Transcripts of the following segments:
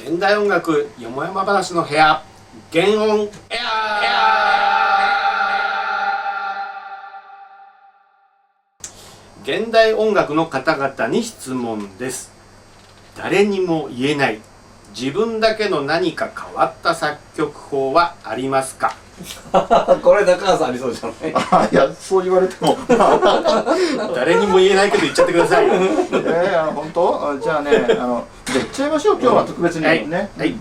現代音楽よもやま話の部屋、原音エアー。現代音楽の方々に質問です。誰にも言えない自分だけの何か変わった作曲法はありますか？これ中川さんありそうじゃない？いや、そう言われても誰にも言えないけど言っちゃってくださいよ。本当？じゃあね、言っちゃいましょう、今日は特別にね。はい。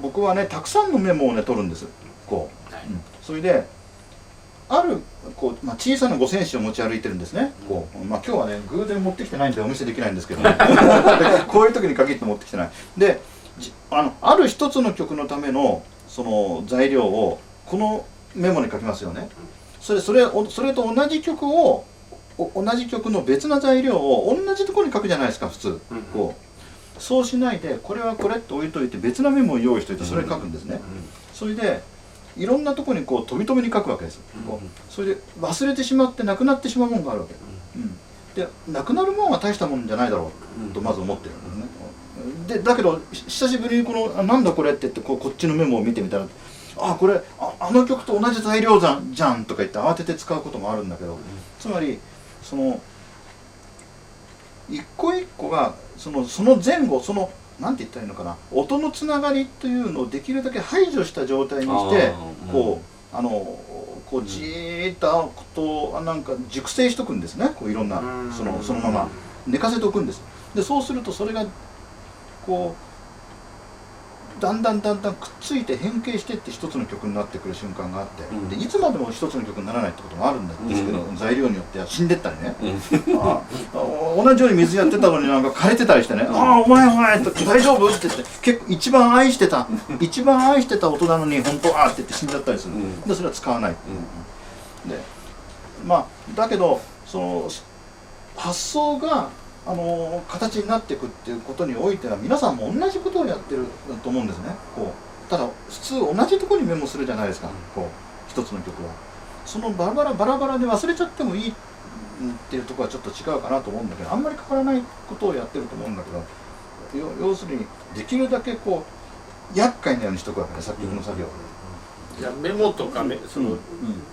僕はね、たくさんのメモをね、取るんです。こう。それで、ある小さな五線紙を持ち歩いてるんですね。今日はね、偶然持ってきてないんでお見せできないんですけど、こういう時に限って持ってきてない。で、ある一つの曲のためのその材料をこのメモに書きますよね。それと同じ曲の別な材料を同じところに書くじゃないですか、普通。そうしないで、これはこれって置いといて別なメモを用意しておいてそれに書くんですね。それでいろんなところに飛び止めに書くわけです。それで忘れてしまってなくなってしまうものがあるわけ。で、なくなるものは大したものじゃないだろうとまず思ってるんですね。だけど久しぶりになんだこれって言ってこっちのメモを見てみたら、これあの曲と同じ材料じゃんとか言って慌てて使うこともあるんだけど、つまりその一個一個がその前後、なんて言ったらいいのかな、音のつながりというのをできるだけ排除した状態にしてじーっとなんか熟成しとくんですね。いろんなそのまま寝かせておくんです。でそうするとそれがだんだんくっついて変形していって一つの曲になってくる瞬間があって、でいつまでも一つの曲にならないってこともあるんですけど、材料によっては死んでったりね、同じように水やってたのになんか枯れてたりしてね、お前大丈夫って言って結構一番愛してた音なのに本当って言って死んじゃったりする。でそれは使わない。でだけどその発想が形になっていくっていうことにおいては皆さんも同じことをやってると思うんですね。ただ普通同じところにメモするじゃないですか。一つの曲はそのバラバラで忘れちゃってもいいっていうところはちょっと違うかなと思うんだけど、あんまり変わらないことをやってると思うんだけど、要するにできるだけ厄介なようにしとくわけね、作曲の作業。じゃあメモとかその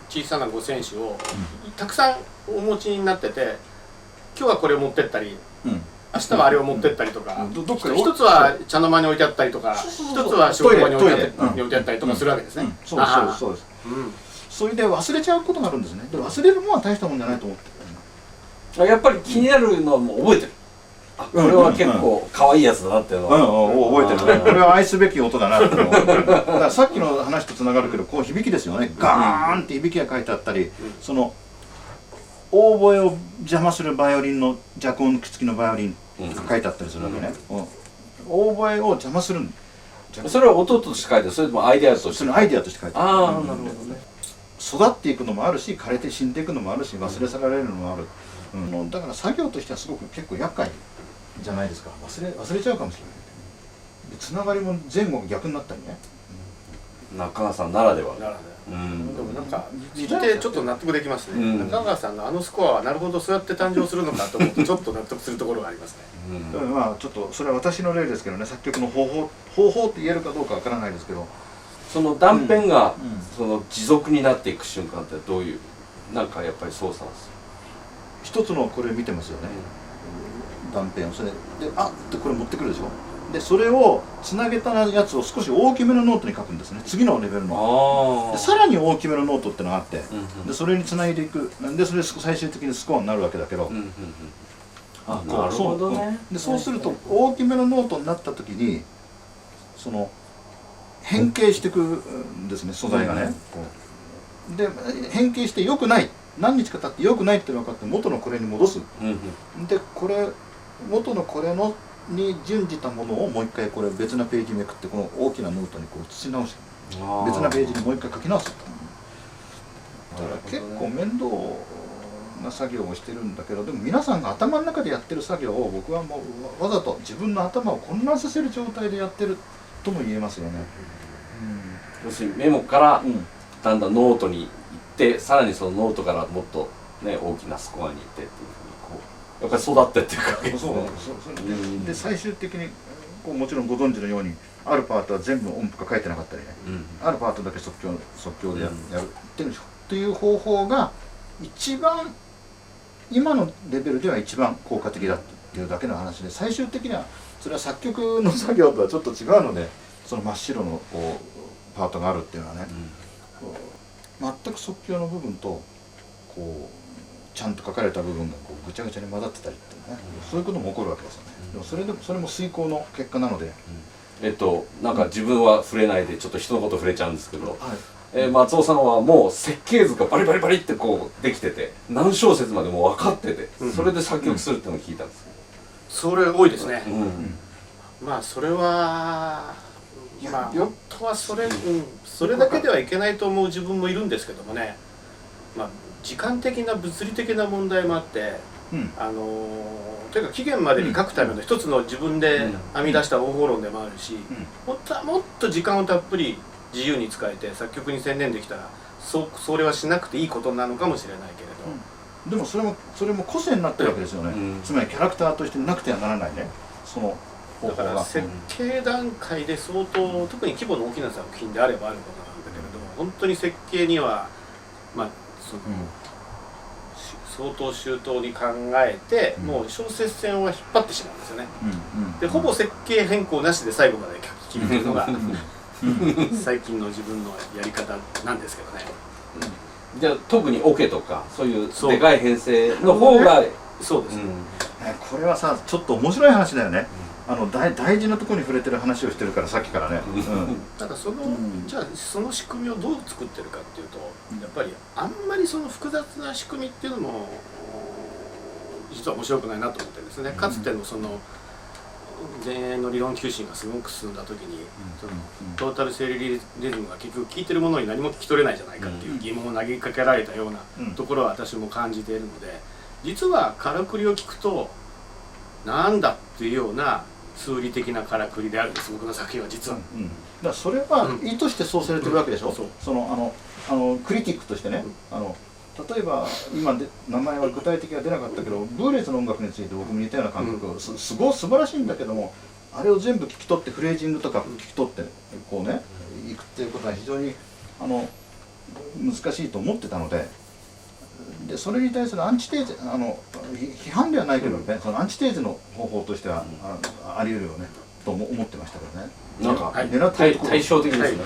小さな五線紙をたくさんお持ちになってて、今日はこれを持ってったり、明日はあれを持ってったりとか、一つは茶の間に置いてあったりとか、一つは仕事場に置いてあったりとかするわけですね。そうです。それで忘れちゃうことがあるんですね。で忘れるものは大したもんじゃないと思ってる。やっぱり気になるのはもう覚えてる。これは結構可愛いやつだなっていうのは覚えてる。これは愛すべき音だなって思う。だからさっきの話とつながるけど、響きですよね。ガーンって響きが書いてあったり、オーボエを邪魔するバイオリンの弱音付きのバイオリンが書いてあったりするわけね。オーボエを邪魔する。それは音として書いてある、それともアイデアとして？アイデアとして書いてある。なるほどね。育っていくのもあるし、枯れて死んでいくのもあるし、忘れ去られるのもある。だから作業としてはすごく結構厄介じゃないですか。忘れちゃうかもしれない。つながりも前後が逆になったりね。中川さんならでは。でもなんか聞いてちょっと納得できますね。中川さんのスコアはなるほどそうやって誕生するのかと思うとちょっと納得するところがありますね。ちょっとそれは私の例ですけどね、作曲の方法って言えるかどうかわからないですけど、その断片がその持続になっていく瞬間ってどういうなんかやっぱり操作です？一つのこれ見てますよね、断片を。それでってこれ持ってくるでしょ。でそれをつなげたやつを少し大きめのノートに書くんですね、次のレベルの。でさらに大きめのノートってのがあって、でそれにつないでいく。でそれ最終的にスコアになるわけだけど、なるほどね。でそうすると大きめのノートになった時に変形していくんですね、素材がね。で変形して良くない、何日か経って良くないって分かって元のこれに戻す。で元のこれに準じたものをもう一回別なページめくってこの大きなノートに写し直して別なページにもう一回書き直す。だから結構面倒な作業をしてるんだけど、でも皆さんが頭の中でやってる作業を僕はもうわざと自分の頭を混乱させる状態でやってるとも言えますよね。要するにメモからだんだんノートに行って、さらにそのノートからもっとね大きなスコアに行ってっていうふうにやっぱり育ってっていうかで最終的にこうもちろんご存知のようにあるパートは全部音符が書いてなかったりね、あるパートだけ即興でやるっていう方法が一番今のレベルでは一番効果的だっていうだけの話で、最終的にはそれは作曲の作業とはちょっと違うので、その真っ白のこうパートがあるっていうのはね、全く即興の部分とこうちゃんと書かれた部分がこうぐちゃぐちゃに混ざってたりっていうね、そういうことも起こるわけですよね。でもそれも遂行の結果なので、なんか自分は触れないでちょっと人のこと触れちゃうんですけど、松尾さんはもう設計図がバリバリバリってこうできてて、何小節までもう分かってて、それで作曲するっていうのを聞いたんですけど、それ多いですね。まあそれはまあ本当はそれだけではいけないと思う自分もいるんですけどもね、まあ時間的な物理的な問題もあって、というか期限までに書くための一つの自分で編み出した方法論でもあるし、本当はもっと時間をたっぷり自由に使えて作曲に専念できたらそれはしなくていいことなのかもしれないけれど、でもそれも個性になってるわけですよね、つまりキャラクターとしてなくてはならないね、その方法が。だから設計段階で相当、特に規模の大きな作品であればあることなんだけれども、本当に設計にはまあ相当周到に考えて、もう小節線は引っ張ってしまうんですよね。でほぼ設計変更なしで最後まで書き切るのが最近の自分のやり方なんですけどね。じゃあ特にオケとかそういうでかい編成の方がそうですね。これはさちょっと面白い話だよね。大事なところに触れてる話をしてるからさっきからね。ただじゃあその仕組みをどう作ってるかっていうと、やっぱりあんまりその複雑な仕組みっていうのも実は面白くないなと思ってるんですね。かつてのその前衛の理論求心がすごく進んだ時に、トータル整理リズムが結局聞いてるものに何も聞き取れないじゃないかっていう疑問を投げかけられたようなところは私も感じているので、実はからくりを聞くとなんだっていうような数理的なからくりであるんです、僕の作品は実は。だからそれは意図してそうされてるわけでしょ。クリティックとしてね、例えば今で名前は具体的には出なかったけど、ブーレスの音楽について僕も似たような感覚、すごい素晴らしいんだけども、あれを全部聞き取ってフレージングとか聞き取ってこうねいくっていうことは非常に難しいと思ってたので、それに対するアンチテーゼ、批判ではないけどね、そのアンチテーゼの方法としてはあり得るよねと思ってましたけどね。なんか狙ってる対照的ですね。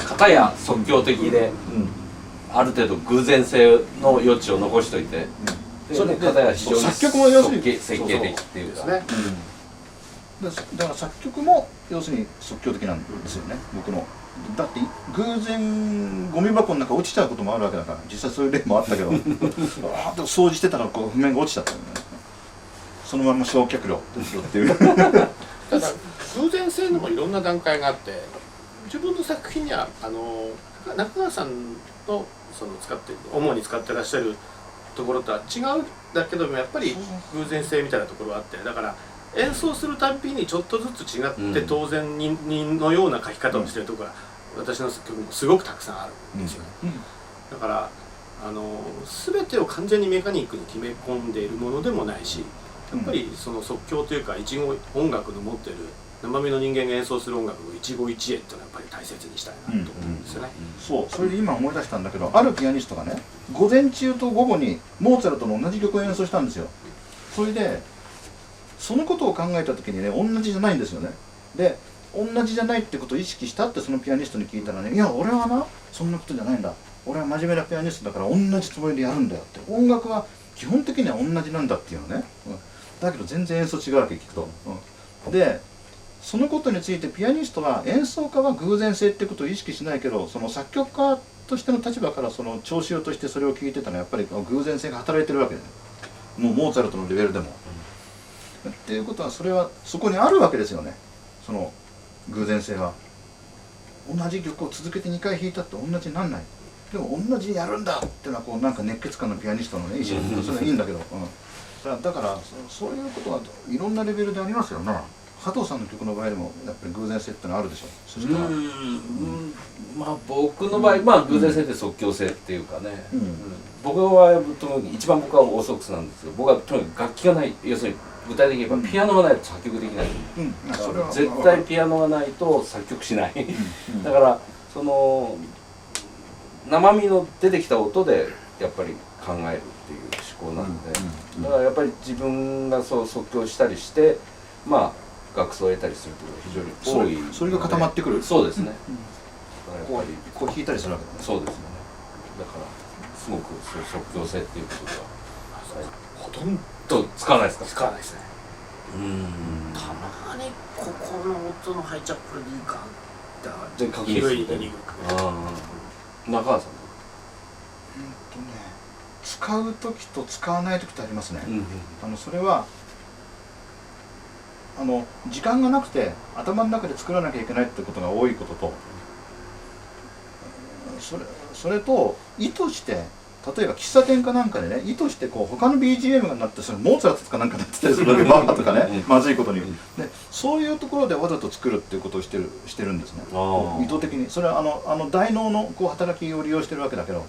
片や即興的で、ある程度偶然性の余地を残しといて、それで片や非常に作曲も要するに設計的っていうか、だから作曲も要するに即興的なんですよね、僕の。だって偶然ゴミ箱の中落ちちゃうこともあるわけだから、実際そういう例もあったけど掃除してたらこう譜面が落ちちゃったよね、そのまま焼却炉ですよっていうただ偶然性にもいろんな段階があって、自分の作品には中川さんの主に使ってらっしゃるところとは違うんだけども、やっぱり偶然性みたいなところがあって、だから演奏するたびにちょっとずつ違って当然のような書き方をしているところが私の曲もすごくたくさんあるんですよね。だから全てを完全にメカニックに決め込んでいるものでもないし、やっぱりその即興というか音楽の持ってる生身の人間が演奏する音楽の一期一会っていうのはやっぱり大切にしたいなと思うんですよね。それで今思い出したんだけど、あるピアニストがね、午前中と午後にモーツァルトの同じ曲を演奏したんですよ。それでそのことを考えた時にね、同じじゃないんですよね。で同じじゃないってことを意識したってそのピアニストに聞いたらね、いや俺はなそんなことじゃないんだ、俺は真面目なピアニストだから同じつもりでやるんだよって、音楽は基本的には同じなんだっていうのね、だけど全然演奏違うわけ聞くと、でそのことについてピアニストは演奏家は偶然性ってことを意識しないけど、その作曲家としての立場からその聴衆としてそれを聞いてたのはやっぱり偶然性が働いてるわけで、もうモーツァルトのレベルでも。っていうことはそれはそこにあるわけですよね、その偶然性は。同じ曲を続けて2回弾いたって同じになんない、でも同じにやるんだっていうのはこうなんか熱血感のピアニストのね意思、それはいいんだけど、だからそういうことはいろんなレベルでありますよね。加藤さんの曲の場合でもやっぱり偶然性ってのあるでしょ。そしたらまあ僕の場合、まあ偶然性って即興性っていうかね、僕は一番僕はオーソドックスなんですけど、僕はとにかく楽器がない、要するに具体的に言えばピアノがないと作曲できない、絶対ピアノがないと作曲しないだからその生身の出てきた音でやっぱり考えるっていう思考なので、だからやっぱり自分がそう即興したりしてまあ楽奏を得たりすることが非常に多いので、それが固まってくる。そうですね、こう弾いたりするわけだね。そうですよね。だからすごくそう即興性っていうことではほとんと使わないですか？ど使わないですね。たまにここの音の入っちゃうこれいいかで確認する広い2曲。中川さん使う時と使わない時ってありますね。うんそれは時間がなくて頭の中で作らなきゃいけないってことが多いことと、それと意図して例えば喫茶店かなんかでね意図してこう他の BGM が鳴ってそれモーツァルトとかなんか鳴ってたりするわけバッハとかねまずいことにでそういうところでわざと作るっていうことをしてるんですね。意図的にそれは大脳のこう働きを利用してるわけだけど、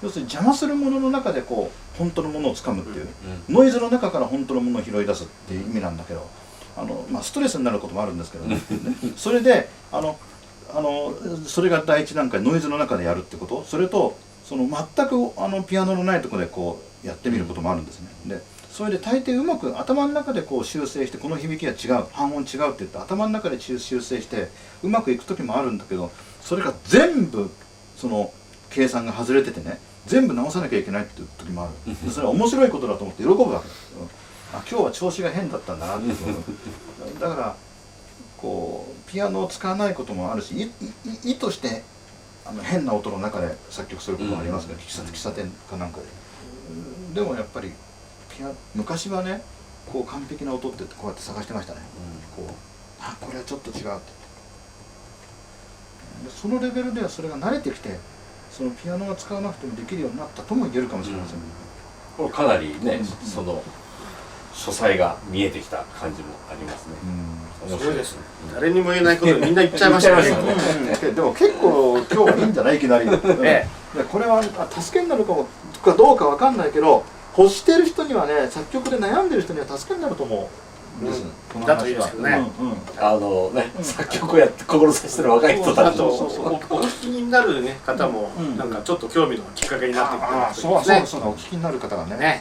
要するに邪魔するものの中でこう本当のものをつかむっていう、ノイズの中から本当のものを拾い出すっていう意味なんだけど、ストレスになることもあるんですけどねそれでそれが第一段階ノイズの中でやるってこと、それとその全くピアノのないところでこうやってみることもあるんですね。でそれで大抵うまく頭の中でこう修正してこの響きは違う半音違うって言って頭の中で修正してうまくいく時もあるんだけど、それが全部その計算が外れててね全部直さなきゃいけないっていう時もある。それは面白いことだと思って喜ぶわけです。今日は調子が変だったんだなってだからこうピアノを使わないこともあるし意図して変な音の中で作曲することもありますけど、喫茶店かなんかで。でもやっぱり昔はねこう完璧な音ってこうやって探してましたね。これはちょっと違うって。そのレベルではそれが慣れてきてそのピアノが使わなくてもできるようになったとも言えるかもしれません。これかなりね、その書斎が見えてきた感じもありますね。すごいですね。誰にも言えないことでみんな言っちゃいましたね。でも結構今日はいいんじゃないいきなり。これは助けになるかどうかわかんないけど、欲してる人にはね作曲で悩んでる人には助けになると思う。だといいですけどね。作曲をやって志してる若い人たちとお聞きになるね方もなんかちょっと興味のきっかけになってくる。そうお聞きになる方がね。